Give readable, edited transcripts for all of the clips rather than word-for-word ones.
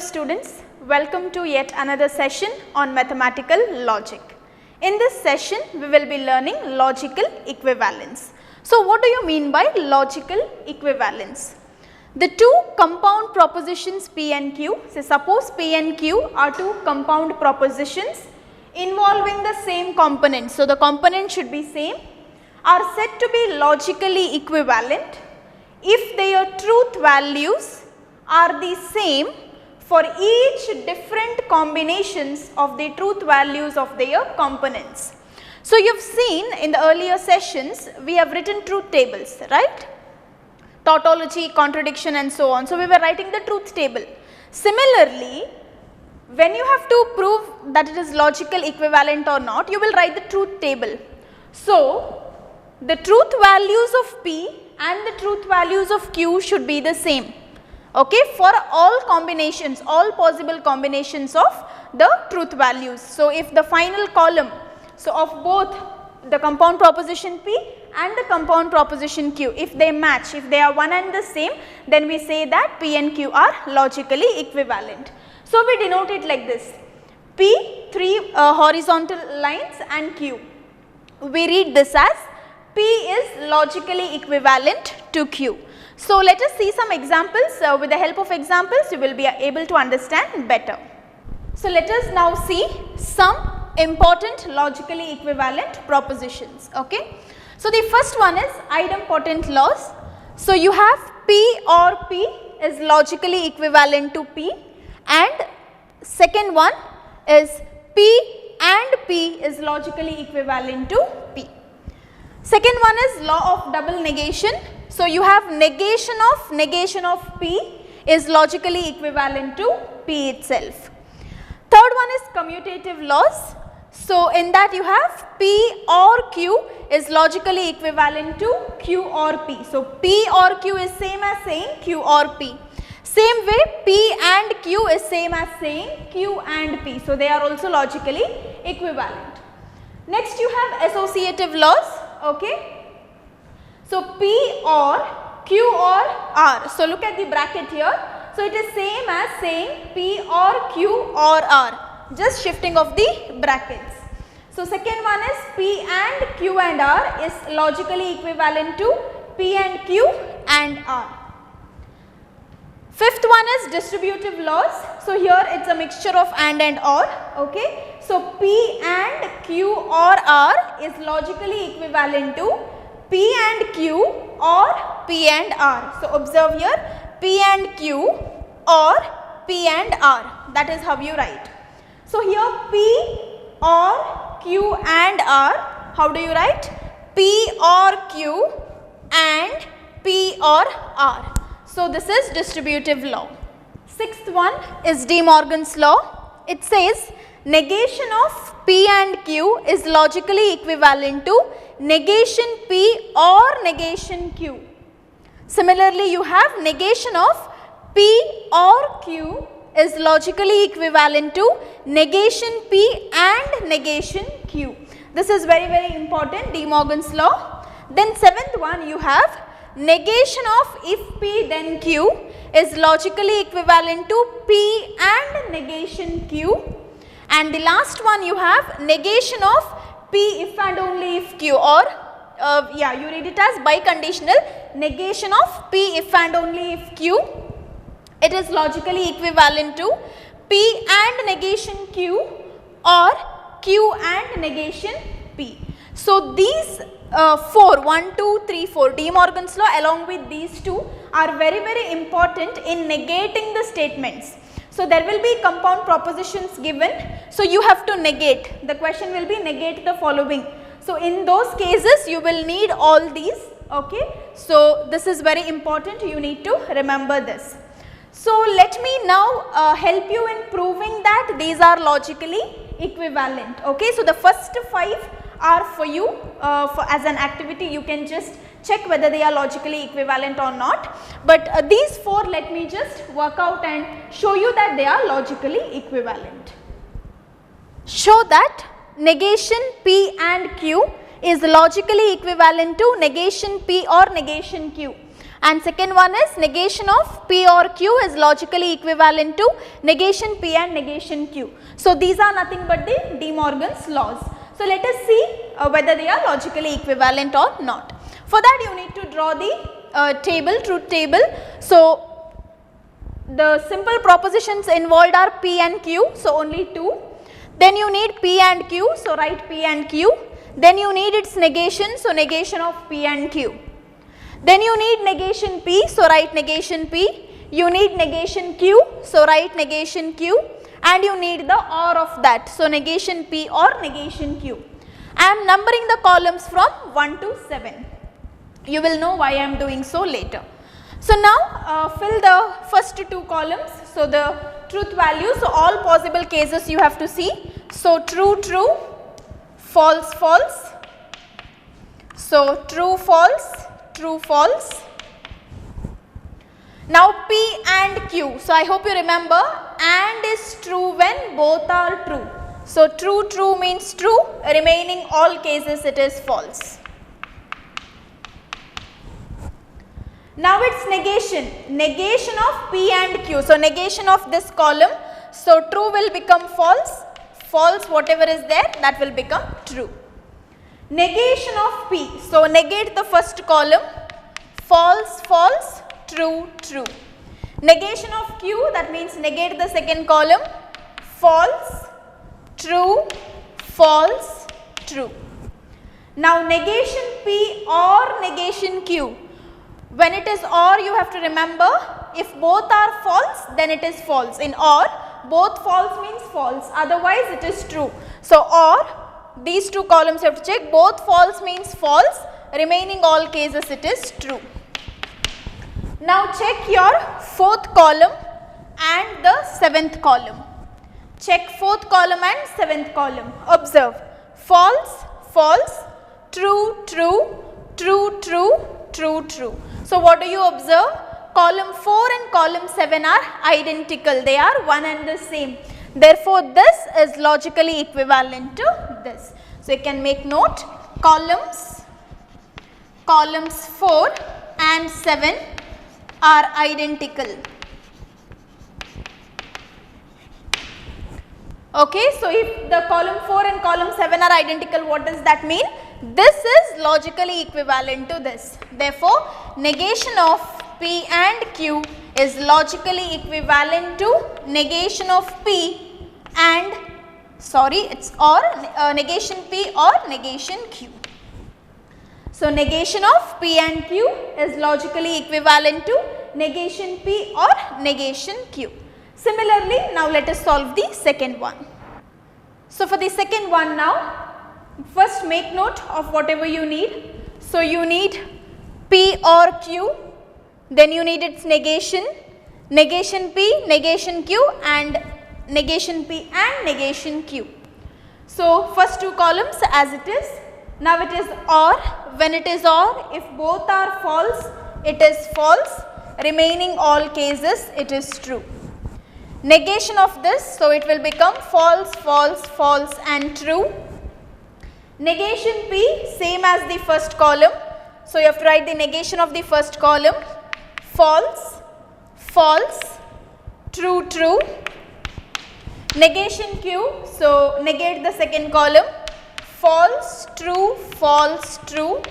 students, welcome to yet another session on mathematical logic. In this session, we will be learning logical equivalence. So, what do you mean by logical equivalence? The two compound propositions P and Q, so suppose P and Q are two compound propositions involving the same component, so the component should be same, are said to be logically equivalent if their truth values are the same for each different combinations of the truth values of their components. So, you have seen in the earlier sessions we have written truth tables, right? Tautology, contradiction and so on. So, we were writing the truth table. Similarly, when you have to prove that it is logical equivalent or not, you will write the truth table. So, the truth values of P and the truth values of Q should be the same, okay, for all combinations, all possible combinations of the truth values. So, if the final column, so of both the compound proposition P and the compound proposition Q, if they match, if they are one and the same, then we say that P and Q are logically equivalent. So, we denote it like this: P, three horizontal lines, and Q. We read this as P is logically equivalent to Q. So, let us see some examples. With the help of examples, you will be able to understand better. So, let us now see some important logically equivalent propositions. Okay. So, the first one is idempotent laws. So, you have P or P is logically equivalent to P, and second one is P and P is logically equivalent to P. Second one is law of double negation. So, you have negation of P is logically equivalent to P itself. Third one is commutative laws. So, in that you have P or Q is logically equivalent to Q or P. So, P or Q is same as saying Q or P. Same way P and Q is same as saying Q and P. So, they are also logically equivalent. Next you have associative laws. Okay. So, P or Q or R. So, look at the bracket here. So, it is same as saying P or Q or R, just shifting of the brackets. So, second one is P and Q and R is logically equivalent to P and Q and R. Fifth one is distributive laws. So, here it is a mixture of and or. Okay. So, P and Q or R is logically equivalent to P and Q or P and R. So, observe here P and Q or P and R, that is how you write. So, here P or Q and R, how do you write? P or Q and P or R. So, this is distributive law. Sixth one is De Morgan's law. It says negation of P and Q is logically equivalent to negation P or negation Q. Similarly, you have negation of P or Q is logically equivalent to negation P and negation Q. This is very important, De Morgan's law. Then seventh one you have negation of if P then Q is logically equivalent to P and negation Q. And the last one you have negation of P if and only if Q, or you read it as biconditional negation of P if and only if Q. It is logically equivalent to P and negation Q or Q and negation P. So, these 1, 2, 3, 4 De Morgan's law along with these two are very important in negating the statements. So, there will be compound propositions given. So, you have to negate. The question will be negate the following. So, in those cases you will need all these. Okay. So, this is very important, you need to remember this. So, let me now help you in proving that these are logically equivalent. Okay. So, the first 5 are for you as an activity. You can just check whether they are logically equivalent or not, but these 4 let me just work out and show you that they are logically equivalent. Show that negation P and Q is logically equivalent to negation P or negation Q. and second one is negation of P or Q is logically equivalent to negation P and negation Q. So, these are nothing but the De Morgan's laws. So, let us see whether they are logically equivalent or not. For that you need to draw the truth table. So, the simple propositions involved are P and Q, so only 2. Then you need P and Q, so write P and Q. Then you need its negation, so negation of P and Q. Then you need negation P, so write negation P. You need negation Q, so write negation Q, and you need the OR of that, so negation P or negation Q. I am numbering the columns from 1 to 7. You will know why I am doing so later. So, now fill the first 2 columns. So, the truth value, so all possible cases you have to see. So, true, true, false, false. So, true, false, true, false. Now, P and Q. So, I hope you remember and is true when both are true. So, true, true means true, remaining all cases it is false. Now, its negation of P and Q. So, negation of this column. So, true will become false, false whatever is there that will become true. Negation of P. So, negate the first column, false, false, true, true. Negation of Q, that means negate the second column, false, true, false, true. Now, negation P or negation Q. When it is OR, you have to remember, if both are false, then it is false. In OR, both false means false, otherwise it is true. So, OR, these 2 columns you have to check, both false means false, remaining all cases it is true. Now, check your 4th column and the 7th column. Check 4th column and 7th column. Observe, false, false, true, true, true, true, true, true. So, what do you observe? Column 4 and column 7 are identical, they are one and the same. Therefore, this is logically equivalent to this. So, you can make note, columns 4 and 7 are identical. Okay, so if the column 4 and column 7 are identical, what does that mean? This is logically equivalent to this. Therefore, negation of P and Q is logically equivalent to negation of P and it's or negation P or negation Q. So, negation of P and Q is logically equivalent to negation P or negation Q. Similarly, now let us solve the second one. So, for the second one now, first make note of whatever you need. So, you need P or Q, then you need its negation P, negation Q and negation P and negation Q. So, first 2 columns as it is. Now, it is OR. When it is OR, if both are false, it is false, remaining all cases it is true. Negation of this, so it will become false, false, false and true. Negation P, same as the first column. So, you have to write the negation of the first column, false, false, true, true. Negation Q, so negate the second column, false, true, false, true.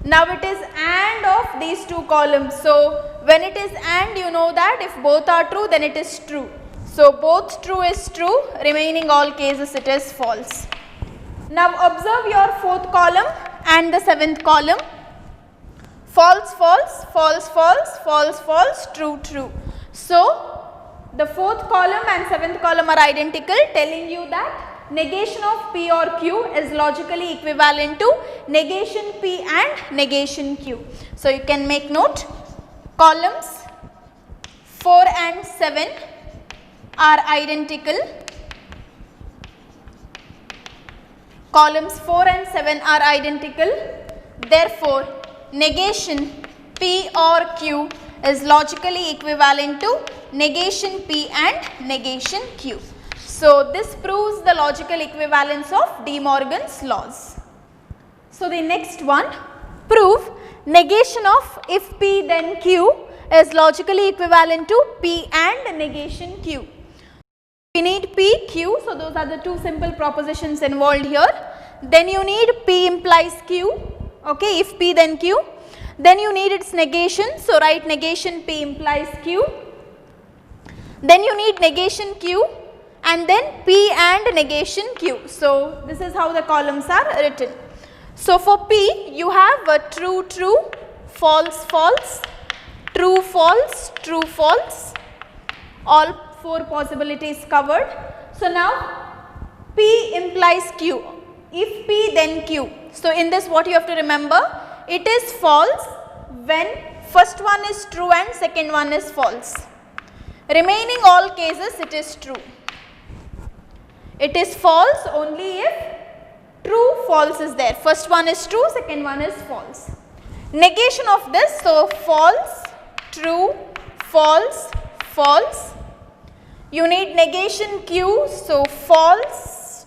Now, it is AND of these 2 columns. So, when it is AND, you know that if both are true, then it is true. So, both true is true, remaining all cases it is false. Now, observe your 4th column and the 7th column, false, false, false, false, false, false, true, true. So, the 4th column and 7th column are identical, telling you that negation of P or Q is logically equivalent to negation P and negation Q. So, you can make note, columns 4 and 7 are identical. Columns 4 and 7 are identical. Therefore, negation P or Q is logically equivalent to negation P and negation Q. So, this proves the logical equivalence of De Morgan's laws. So, the next one, prove Negation of if P then Q is logically equivalent to P and negation Q. We need P, Q, so those are the two simple propositions involved here. Then you need P implies Q, okay, if P then Q. Then you need its negation, so write negation P implies Q. Then you need negation Q and then P and negation Q. So this is how the columns are written. So for P you have a true, true, false, false, true, false, true, false, all 4 possibilities covered. So now P implies Q, if P then Q. So in this what you have to remember, it is false when first one is true and second one is false. Remaining all cases it is true. It is false only if true, false is there. First one is true, second one is false. Negation of this, so false, true, false, false. You need negation Q, so false,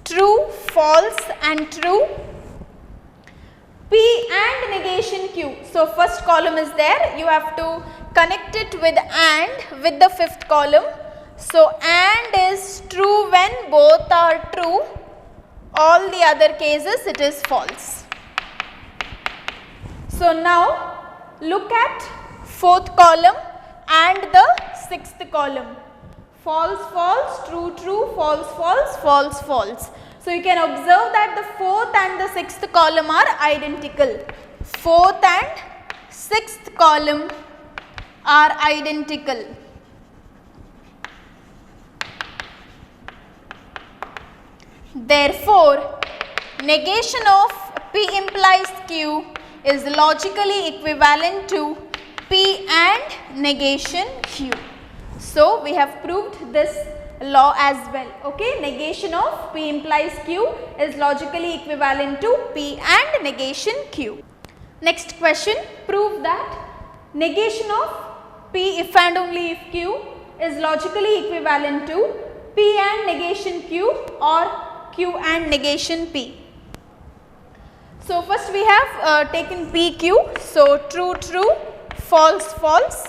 true, false and true. P and negation Q. So first column is there, you have to connect it with and with the fifth column. So and is true when both are true, all the other cases it is false. So now look at fourth column and the sixth column, false, false, true, true, false, false, false, false. So you can observe that the fourth and the sixth column are identical. Fourth and sixth column are identical. Therefore, negation of P implies Q is logically equivalent to P and negation Q. So we have proved this law as well. Okay, negation of P implies Q is logically equivalent to P and negation Q. Next question, prove that negation of P if and only if Q is logically equivalent to P and negation Q or Q and negation P. So first we have taken PQ, so true, true, false, false,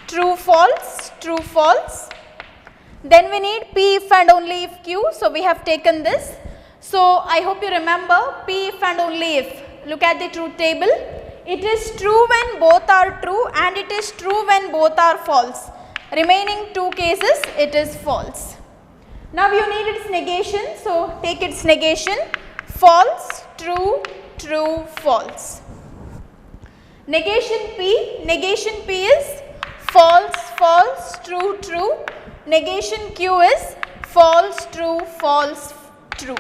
true, false, true, false. Then we need P if and only if Q, so we have taken this. So I hope you remember P if and only if. Look at the truth table. It is true when both are true and it is true when both are false. Remaining two cases it is false. Now you need its negation, so take its negation, false, true, true, false. Negation P is false, false, true, true. Negation Q is false, true, false, true.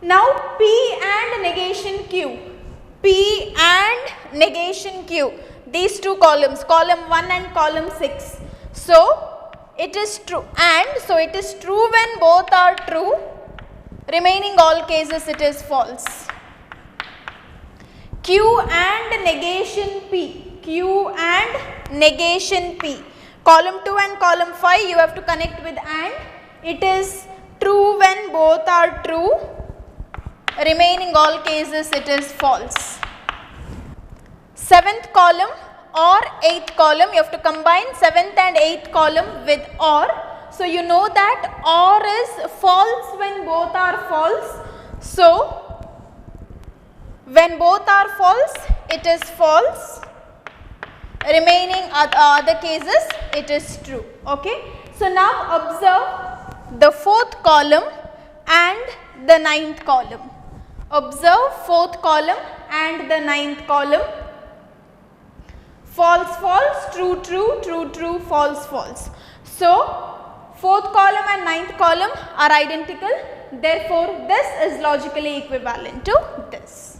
Now P and negation Q. P and negation Q. These two columns, column 1 and column 6. So it is true and so it is true when both are true. Remaining all cases it is false. Q and negation P. Q and negation P. Column 2 and column 5 you have to connect with and. It is true when both are true. Remaining all cases it is false. 7th column or 8th column, you have to combine 7th and 8th column with or. So you know that or is false when both are false. So when both are false it is false. Remaining other cases it is true. Okay. So now observe the 4th column and the 9th column. Observe 4th column and the 9th column. False, false, true, true, true, true, false, false. So 4th column and 9th column are identical. Therefore, this is logically equivalent to this.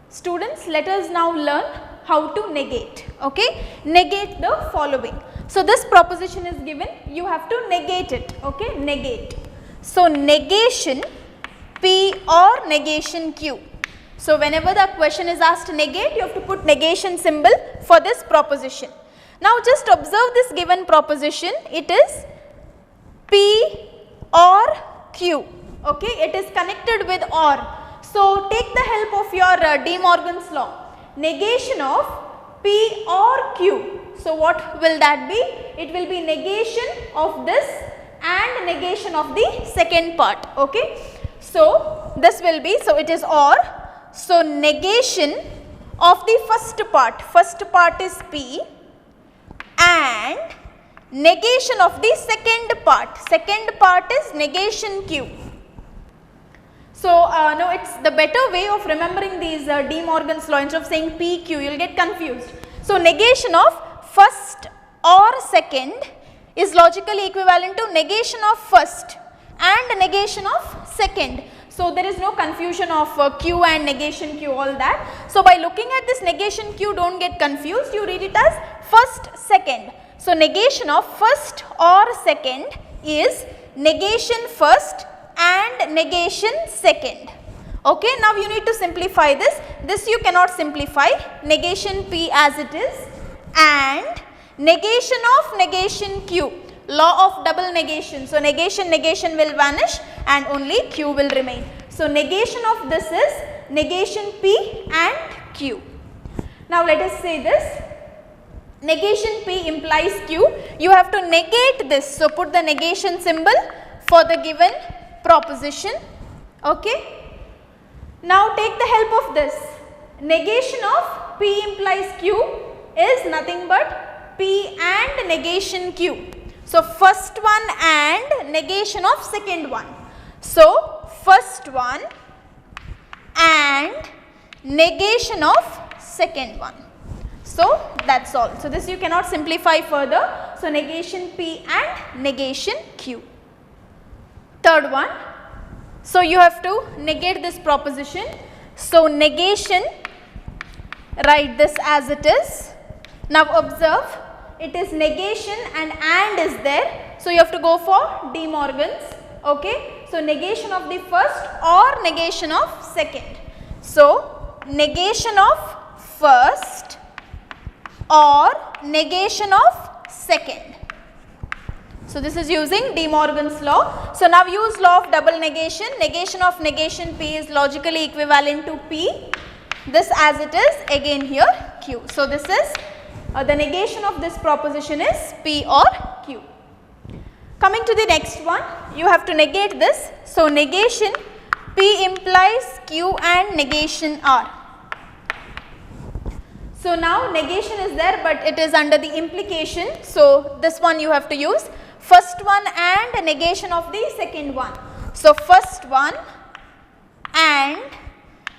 Students, let us now learn how to negate. Okay, negate the following. So this proposition is given, you have to negate it. Okay, negate. So negation P or negation Q. So whenever the question is asked to negate, you have to put negation symbol for this proposition. Now just observe this given proposition. It is P or Q. Okay, it is connected with or. So take the help of your De Morgan's law. Negation of P or Q. So what will that be? It will be negation of this and negation of the second part. Okay. So this will be, so it is OR. So negation of the first part is P, and negation of the second part is negation Q. So no, it's the better way of remembering these De Morgan's law. Instead of saying P, Q, you will get confused. So negation of first or second is logically equivalent to negation of first and negation of second. So there is no confusion of Q and negation Q, all that. So by looking at this negation Q, don't get confused, you read it as first, second. So negation of first or second is negation first and negation second. Okay, now you need to simplify this. This you cannot simplify, negation P as it is and negation of negation Q, law of double negation. So negation will vanish and only Q will remain. So negation of this is negation P and Q. Now let us say this, negation P implies Q, you have to negate this. So put the negation symbol for the given proposition. Okay. Now take the help of this, negation of P implies Q is nothing but P and negation Q. So first one and negation of second one. So first one and negation of second one. So that's all. So this you cannot simplify further. So negation P and negation Q. Third one. So you have to negate this proposition. So negation, write this as it is. Now observe, it is negation and is there. So you have to go for De Morgan's. Okay. So negation of the first or negation of second. So negation of first or negation of second. So this is using De Morgan's law. So now use law of double negation. Negation of negation P is logically equivalent to P. This as it is, again here Q. So this is the negation of this proposition is P or Q. Coming to the next one, you have to negate this. So negation P implies Q and negation R. So now negation is there, but it is under the implication. So this one you have to use. First one and negation of the second one. So first one and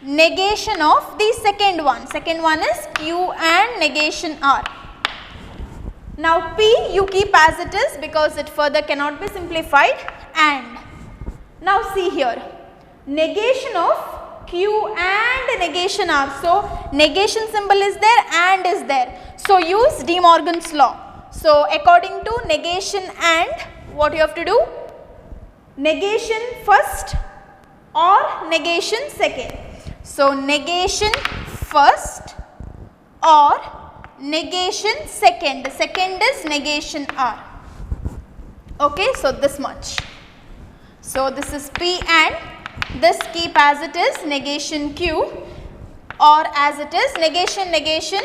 negation of the second one. Second one is Q and negation R. Now P you keep as it is because it further cannot be simplified. And now see here, negation of Q and negation R. So negation symbol is there and is there. So use De Morgan's law. So according to negation and, what you have to do? Negation first or negation second. So negation first or negation second. Second is negation R. Okay, so this much. So this is P and this keep as it is, negation Q, or as it is negation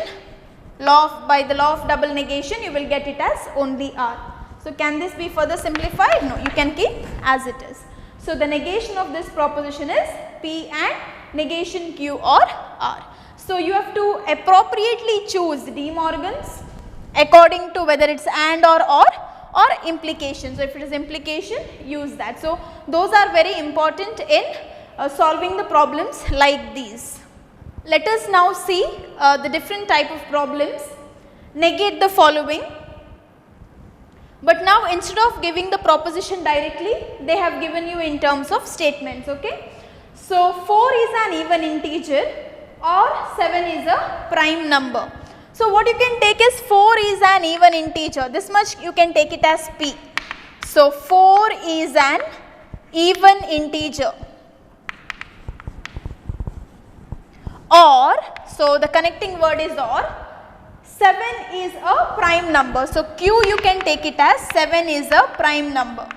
by the law of double negation you will get it as only R. So can this be further simplified? No, you can keep as it is. So the negation of this proposition is P and negation Q or R. So you have to appropriately choose De Morgan's according to whether it's and or implication. So if it is implication, use that. So those are very important in solving the problems like these. Let us now see the different type of problems. Negate the following. But now instead of giving the proposition directly, they have given you in terms of statements. Okay. So 4 is an even integer or 7 is a prime number. So what you can take is 4 is an even integer. This much you can take it as P. So 4 is an even integer. Or, so the connecting word is or, 7 is a prime number. So Q you can take it as 7 is a prime number.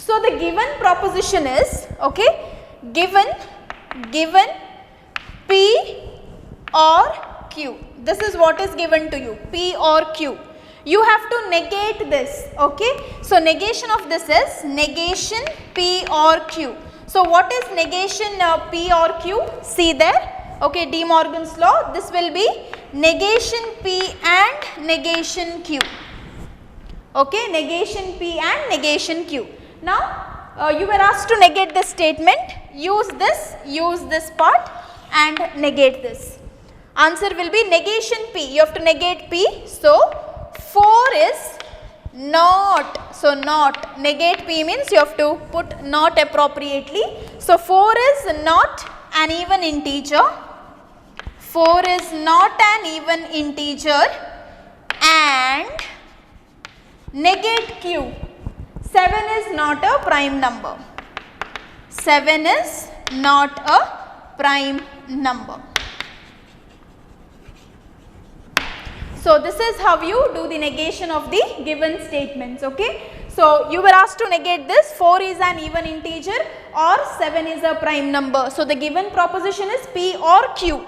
So the given proposition is, okay, given P or Q. This is what is given to you, P or Q. You have to negate this, okay. So negation of this is negation P or Q. So what is negation P or Q? See there, okay, De Morgan's law, this will be negation P and negation Q, okay, negation P and negation Q. Now you were asked to negate this statement, use this part and negate this. Answer will be negation P, you have to negate P. So 4 is not, so not, negate P means you have to put not appropriately. So 4 is not an even integer, 4 is not an even integer and negate Q, 7 is not a prime number, 7 is not a prime number. So this is how you do the negation of the given statements, okay. So you were asked to negate this, 4 is an even integer or 7 is a prime number. So the given proposition is P or Q.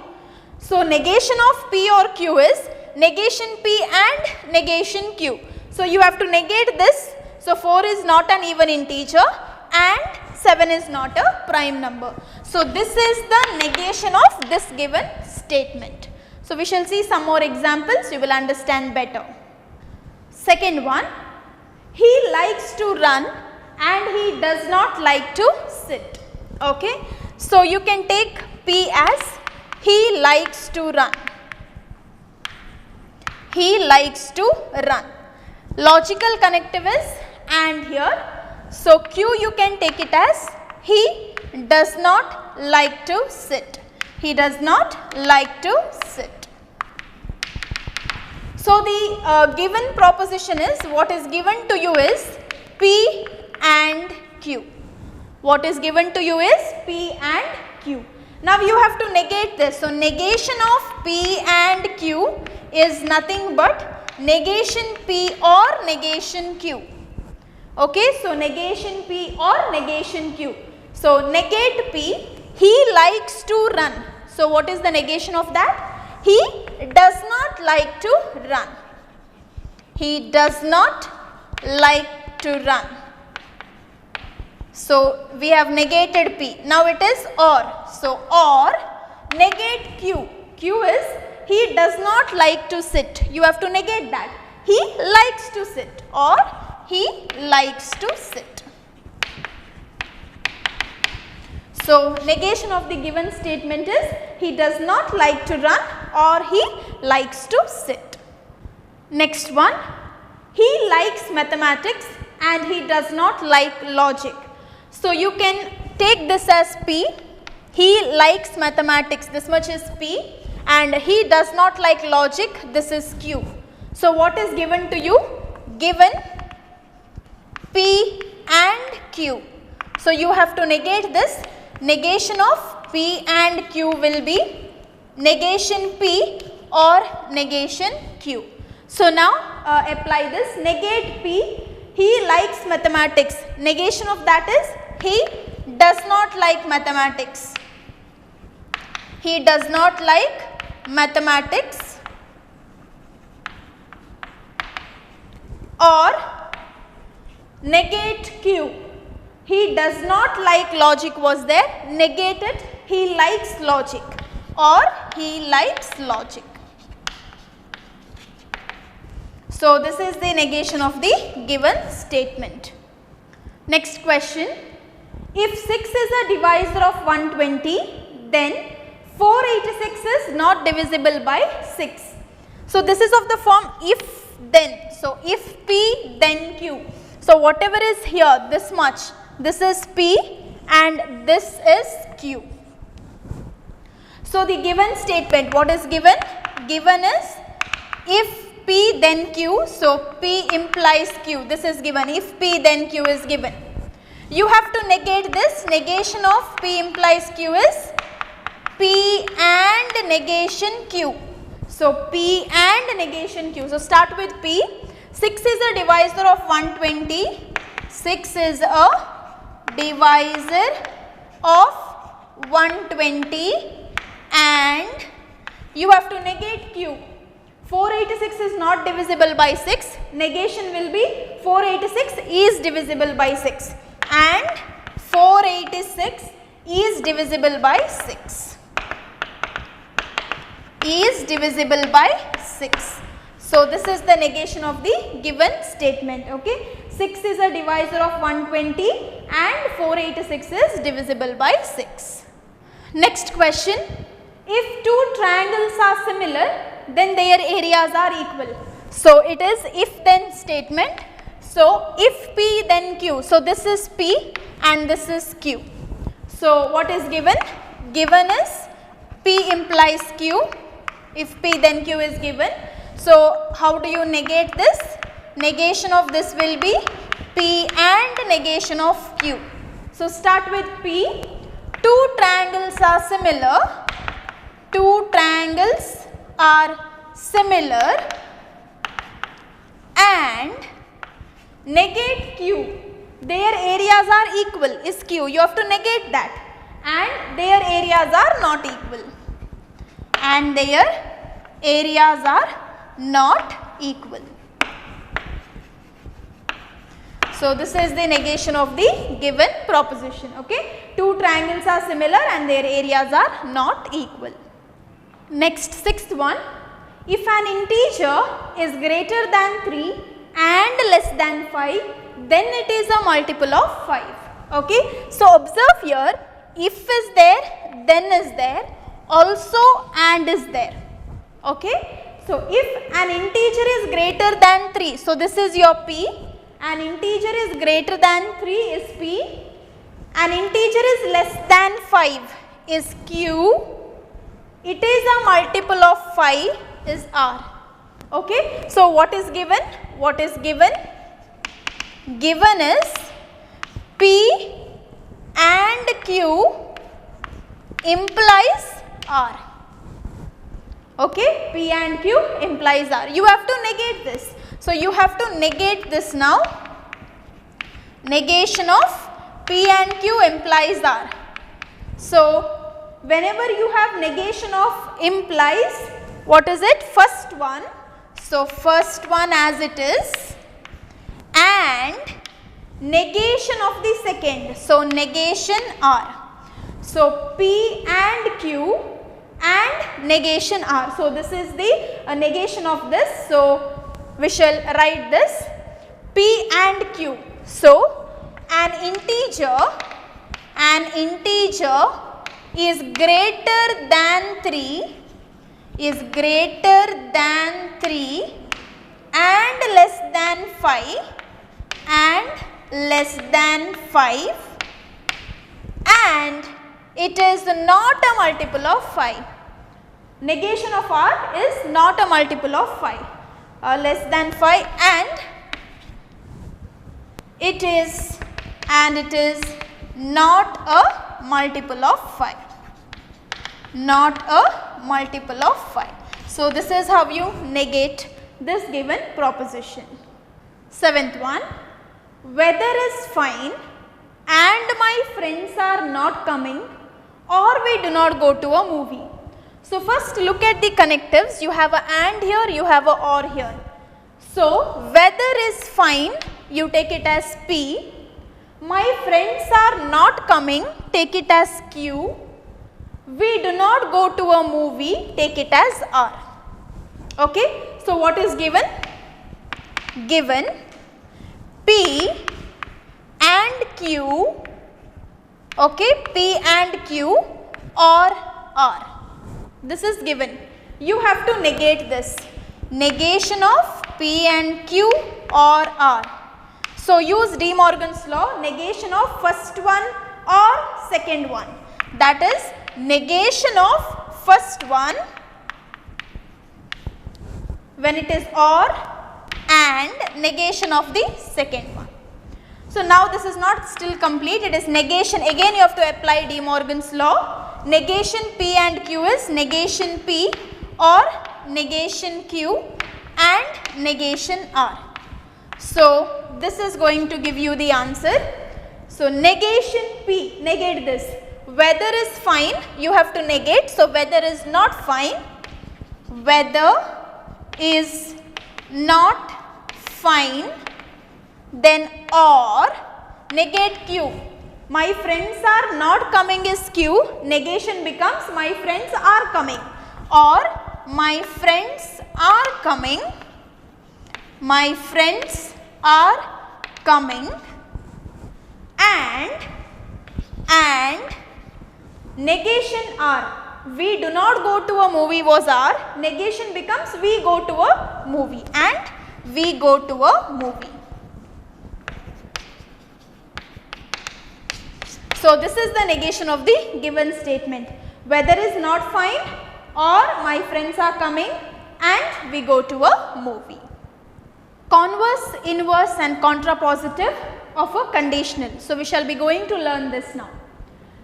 So negation of P or Q is negation P and negation Q. So you have to negate this. So 4 is not an even integer and 7 is not a prime number. So this is the negation of this given statement. So we shall see some more examples, you will understand better. Second one, he likes to run and he does not like to sit, okay. So you can take P as he likes to run, he likes to run. Logical connective is and here. So Q you can take it as he does not like to sit, he does not like to sit. So the given proposition is, what is given to you is P and Q. What is given to you is P and Q. Now you have to negate this. So negation of P and Q is nothing but negation P or negation Q. Okay, so negation P or negation Q. So negate P, he likes to run. So what is the negation of that? He does not like to run. He does not like to run. So we have negated P. Now it is or. So or negate Q. Q is he does not like to sit. You have to negate that. He likes to sit or he likes to sit. So negation of the given statement is he does not like to run or he likes to sit. Next one, he likes mathematics and he does not like logic. So you can take this as P, he likes mathematics, this much is P, and he does not like logic, this is Q. So what is given to you? Given P and Q. So you have to negate this. Negation of P and Q will be negation P or negation Q. So now apply this, negate P, he likes mathematics, negation of that is he does not like mathematics, he does not like mathematics, or negate Q, he does not like logic was there, negate it, he likes logic or he likes logic. So this is the negation of the given statement. Next question, if 6 is a divisor of 120, then 486 is not divisible by 6. So this is of the form if then. So if P then Q. So whatever is here, this much, this is P and this is Q. So the given statement, what is given? Given is if P then Q, so P implies Q, this is given, if P then Q is given. You have to negate this, negation of P implies Q is P and negation Q. So P and negation Q. So start with P, 6 is a divisor of 120, 6 is a divisor of 120 and you have to negate q. 486 is not divisible by 6, negation will be 486 is divisible by 6 and 486 is divisible by 6, is divisible by 6. So, this is the negation of the given statement. Okay. 6 is a divisor of 120 and 486 is divisible by 6. Next question, if two triangles are similar, then their areas are equal. So, it is if then statement. So, if P then Q. So, this is P and this is Q. So, what is given? Given is P implies Q, if P then Q is given. So, how do you negate this? Negation of this will be P and negation of Q. So, start with P. Two triangles are similar. Two triangles are similar and negate Q. Their areas are equal is Q. You have to negate that. And their areas are not equal. And their areas are not equal. So, this is the negation of the given proposition. Okay. Two triangles are similar and their areas are not equal. Next, sixth one, if an integer is greater than 3 and less than 5, then it is a multiple of 5. Okay. So, observe here, if is there, then is there, also and is there. Okay. So, if an integer is greater than 3, so this is your P, an integer is greater than 3 is P, an integer is less than 5 is Q, it is a multiple of 5 is R. Okay. So, what is given? What is given? Given is P and Q implies R. Okay. P and Q implies R. You have to negate this. So, you have to negate this now. Negation of P and Q implies R. So, whenever you have negation of implies, what is it? First one. So, first one as it is and negation of the second. So, negation R. So, P and Q and negation R. So, this is the negation of this. So, we shall write this P and Q. So, an integer is greater than 3 and less than 5 and it is not a multiple of 5. Negation of R is not a multiple of 5. Less than 5 and it is not a multiple of 5. Not a multiple of 5. So, this is how you negate this given proposition. Seventh one, weather is fine and my friends are not coming or we do not go to a movie. So, first look at the connectives. You have a and here, you have a or here. So, weather is fine, you take it as P. My friends are not coming, take it as Q. We do not go to a movie, take it as R. Okay. So, what is given? Given P and Q, okay, P and Q or R. This is given. You have to negate this. Negation of P and Q or R. So, use De Morgan's law, negation of first one or second one. That is negation of first one when it is or and negation of the second one. So, now this is not still complete, it is negation. Again you have to apply De Morgan's law. Negation P and Q is negation P or negation Q and negation R. So this is going to give you the answer. So negation P, negate this. Weather is fine, you have to negate. So weather is not fine, weather is not fine, then or negate Q. My friends are not coming is Q, negation becomes my friends are coming, or my friends are coming, my friends are coming, and negation R. We do not go to a movie was R, negation becomes we go to a movie, and we go to a movie. So this is the negation of the given statement. Weather is not fine, or my friends are coming, and we go to a movie. Converse, inverse and contrapositive of a conditional. So we shall be going to learn this now.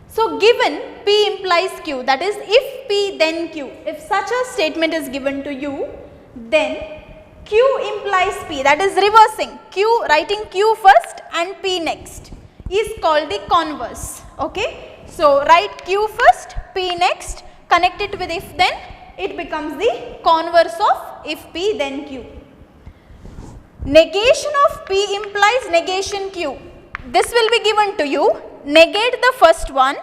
So given P implies Q, that is if P then Q, if such a statement is given to you, then Q implies P, that is reversing, Q, writing Q first and P next, is called the converse. Okay. So write Q first, P next, connect it with if then, it becomes the converse of if P then Q. Negation of P implies negation Q. This will be given to you, negate the first one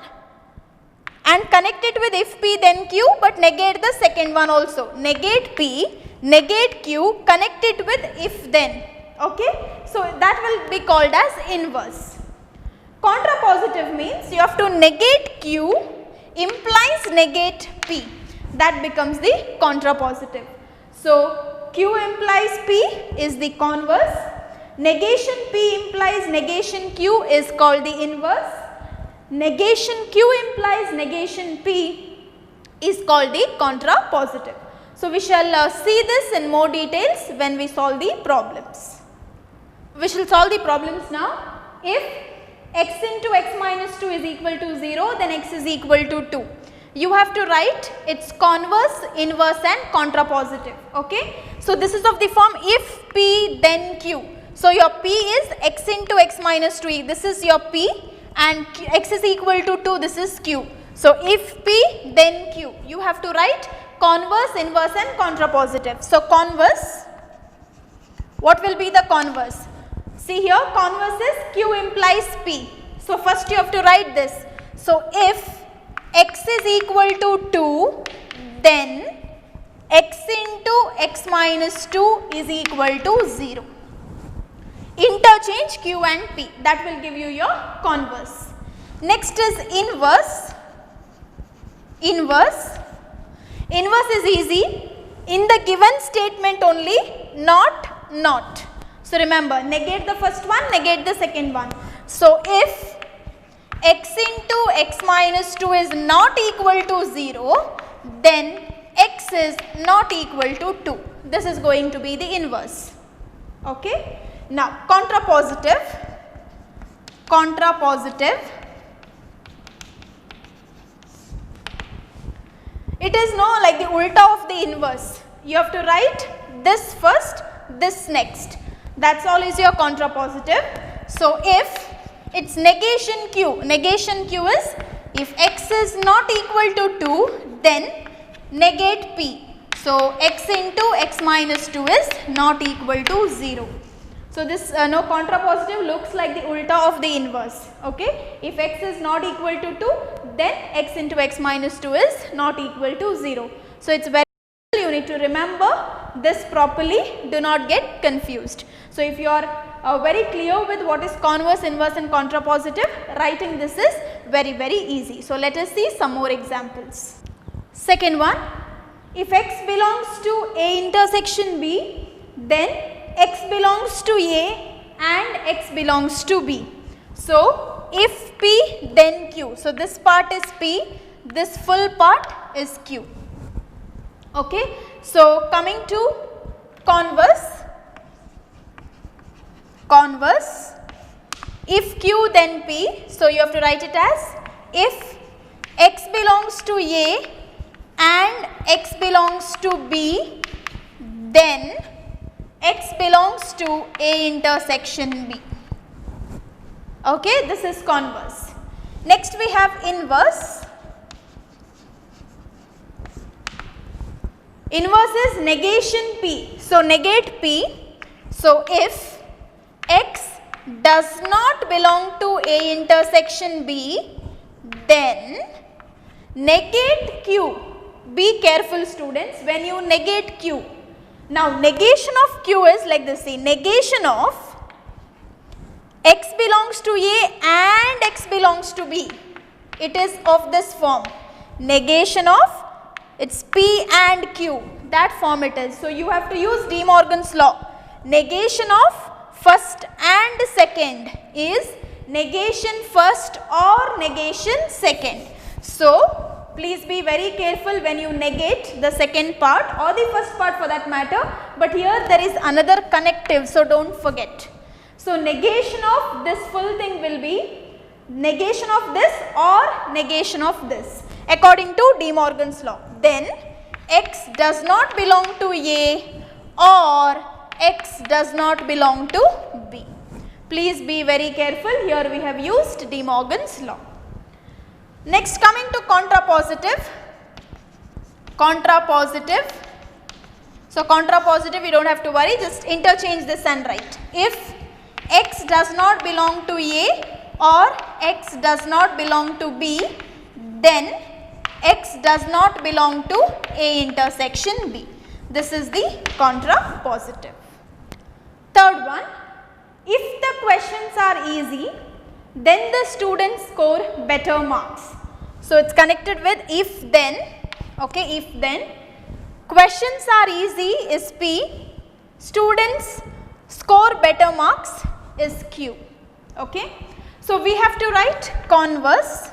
and connect it with if P then Q, but negate the second one also. Negate P, negate Q, connect it with if then. Okay. So that will be called as inverse. Contrapositive means you have to negate Q implies negate P, that becomes the contrapositive. So Q implies P is the converse, negation P implies negation Q is called the inverse, negation Q implies negation P is called the contrapositive. So we shall see this in more details when we solve the problems. We shall solve the problems now. If x into x minus 2 is equal to 0, then x is equal to 2. You have to write its converse, inverse and contrapositive. Okay. So this is of the form if P then Q. So your P is x into x minus 2, this is your P, and x is equal to 2, this is Q. So if P then Q, you have to write converse, inverse and contrapositive. So converse, what will be the converse? See here, converse is Q implies P. So first you have to write this. So if x is equal to 2, then x into x minus 2 is equal to 0. Interchange Q and P, that will give you your converse. Next is inverse. Inverse is easy, in the given statement only, not. So remember, negate the first one, negate the second one. So if x into x minus 2 is not equal to 0, then x is not equal to 2. This is going to be the inverse. Okay. Now contrapositive. It is no like the ulta of the inverse. You have to write this first, this next. That's all is your contrapositive. So if its negation Q is if x is not equal to 2, then negate P. So x into x minus 2 is not equal to 0. So this no contrapositive looks like the ulta of the inverse. Okay. If x is not equal to 2, then x into x minus 2 is not equal to 0. So it's very, you need to remember this properly, do not get confused. So if you are very clear with what is converse, inverse and contrapositive, writing this is very easy. So let us see some more examples. Second one, if x belongs to A intersection B, then x belongs to A and x belongs to B. So if P then Q. So this part is P, this full part is Q. Okay. So coming to converse, if Q then P, so you have to write it as if x belongs to A and x belongs to B, then x belongs to A intersection B. Okay, this is converse. Next we have inverse. Inverse is negation P. So, negate P. So, if X does not belong to A intersection B, then negate Q. Be careful students when you negate Q. Now, negation of Q is like this. See, negation of X belongs to A and X belongs to B. It is of this form. Negation of, it's P and Q, that form it is. So, you have to use De Morgan's law. Negation of first and second is negation first or negation second. So, please be very careful when you negate the second part or the first part for that matter, but here there is another connective, so do not forget. So, negation of this full thing will be negation of this or negation of this according to De Morgan's law. Then X does not belong to A or X does not belong to B. Please be very careful, here we have used De Morgan's law. Next, coming to contrapositive. Contrapositive. So, contrapositive you do not have to worry, just interchange this and write. If X does not belong to A or X does not belong to B, then X does not belong to A intersection B. This is the contrapositive. Third one, if the questions are easy, then the students score better marks. So, it is connected with if then, okay, if then. Questions are easy is P, students score better marks is Q, okay. So, we have to write converse.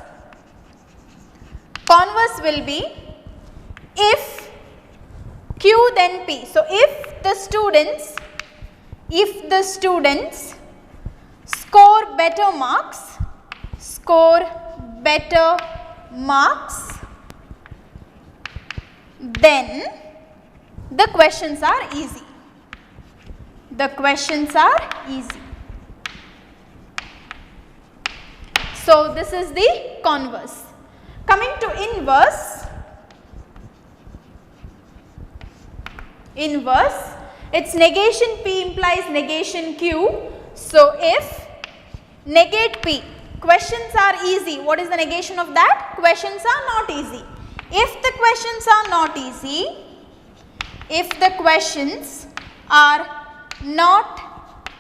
Converse will be if Q then P. So, if the students score better marks, then the questions are easy. The questions are easy. So, this is the converse. Coming to inverse, its negation P implies negation Q. So, if negate P, questions are easy, what is the negation of that? Questions are not easy. If the questions are not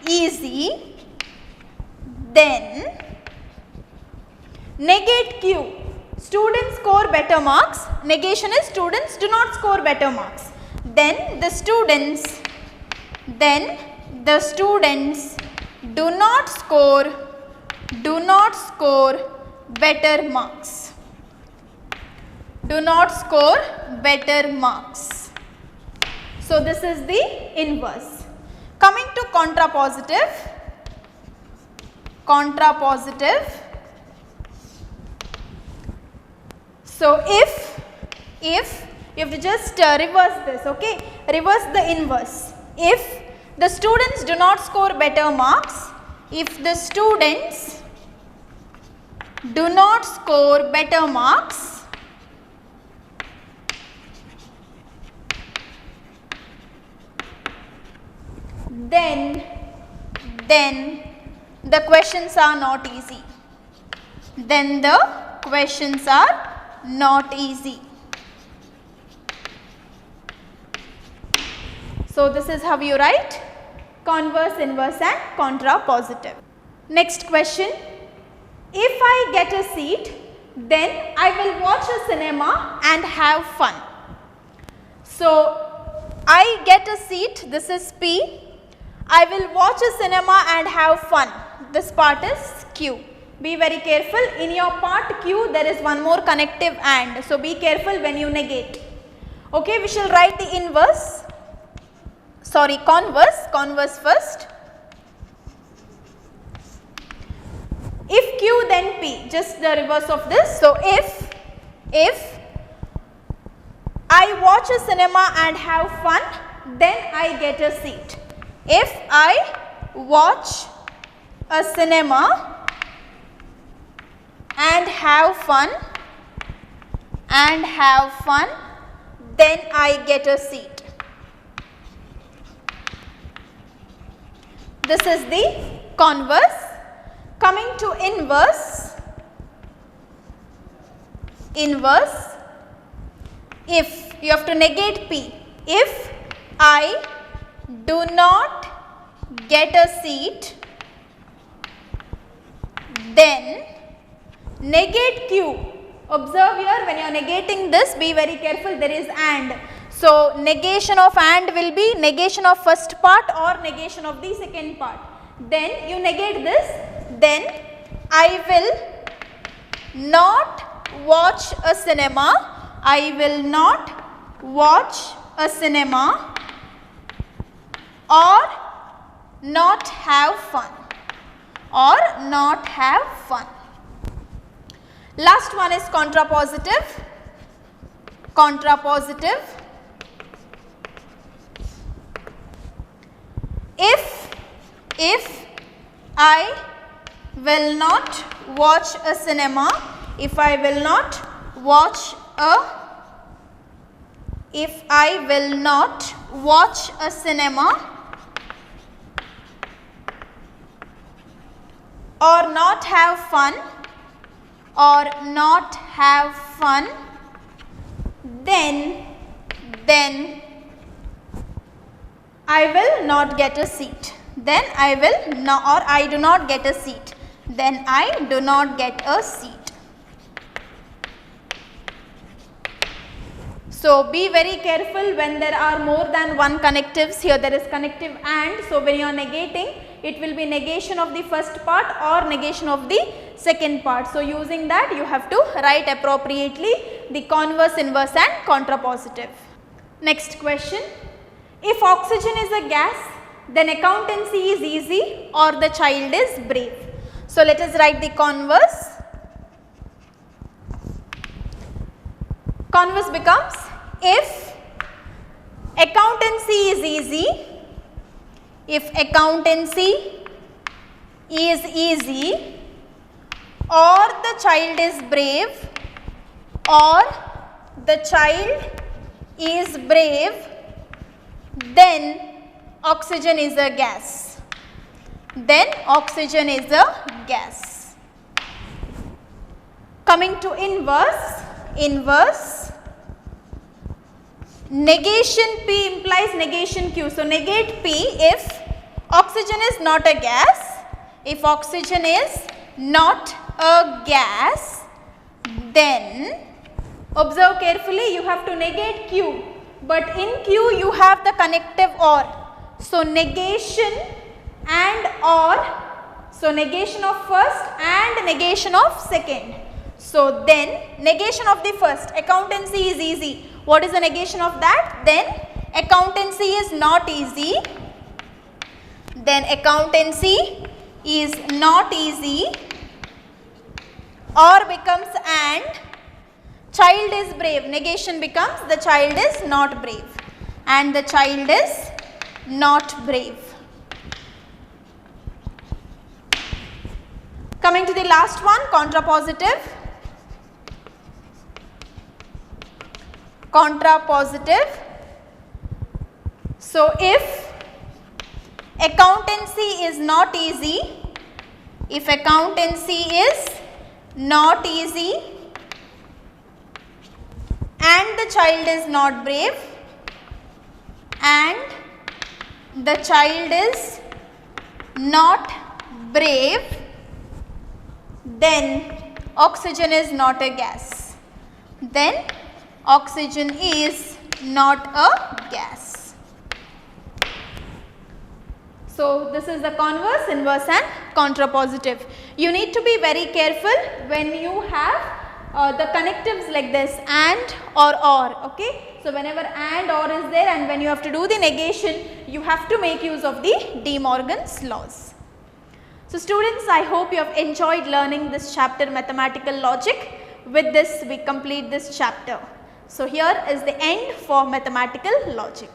easy, then negate Q. Students score better marks. Negation is students do not score better marks. Then the students do not score better marks. Do not score better marks. So, this is the inverse. Coming to contrapositive. So, if you have to just reverse this, okay, reverse the inverse. If the students do not score better marks, if the students do not score better marks, then the questions are not easy. Then the questions are not easy. So, this is how you write converse, inverse and contrapositive. Next question, if I get a seat, then I will watch a cinema and have fun. So, I get a seat, this is P, I will watch a cinema and have fun, this part is Q. Be very careful, in your part Q there is one more connective and, so be careful when you negate. Okay, we shall write the inverse, sorry converse first. If Q then P, just the reverse of this. So, if I watch a cinema and have fun, then I get a seat. If I watch a cinema and have fun, then I get a seat. This is the converse. Coming to inverse, if you have to negate P, if I do not get a seat, then negate Q. Observe here, when you are negating this, be very careful, there is and. So, negation of and will be negation of first part or negation of the second part. Then you negate this, then I will not watch a cinema, I will not watch a cinema or not have fun, Last one is contrapositive. If I will not watch a cinema, if I will not watch a cinema or not have fun, then I will not get a seat. Then I will not, or I do not get a seat. Then I do not get a seat. So, be very careful when there are more than one connectives. Here there is connective and. So, when you are negating, it will be negation of the first part or negation of the second part. So, using that you have to write appropriately the converse, inverse and contrapositive. Next question. If oxygen is a gas, then accountancy is easy or the child is brave. So, let us write the converse. Converse becomes, if accountancy is easy, or the child is brave, then oxygen is a gas. Coming to inverse, negation P implies negation Q. So, negate P if oxygen is not a gas. If oxygen is not a gas, then observe carefully, you have to negate Q, but in Q you have the connective or. So, negation and or, so negation of first and negation of second. So, then negation of the first, accountancy is easy. What is the negation of that? Then accountancy is not easy. Or becomes and. Child is brave. Negation becomes the child is not brave. And the child is not brave. Coming to the last one, contrapositive. So, if accountancy is not easy, and the child is not brave, then oxygen is not a gas. So, this is the converse, inverse and contrapositive. You need to be very careful when you have the connectives like this and or, okay. So, whenever and or is there and when you have to do the negation, you have to make use of the De Morgan's laws. So, students, I hope you have enjoyed learning this chapter, mathematical logic. With this, we complete this chapter. So, here is the end for mathematical logic.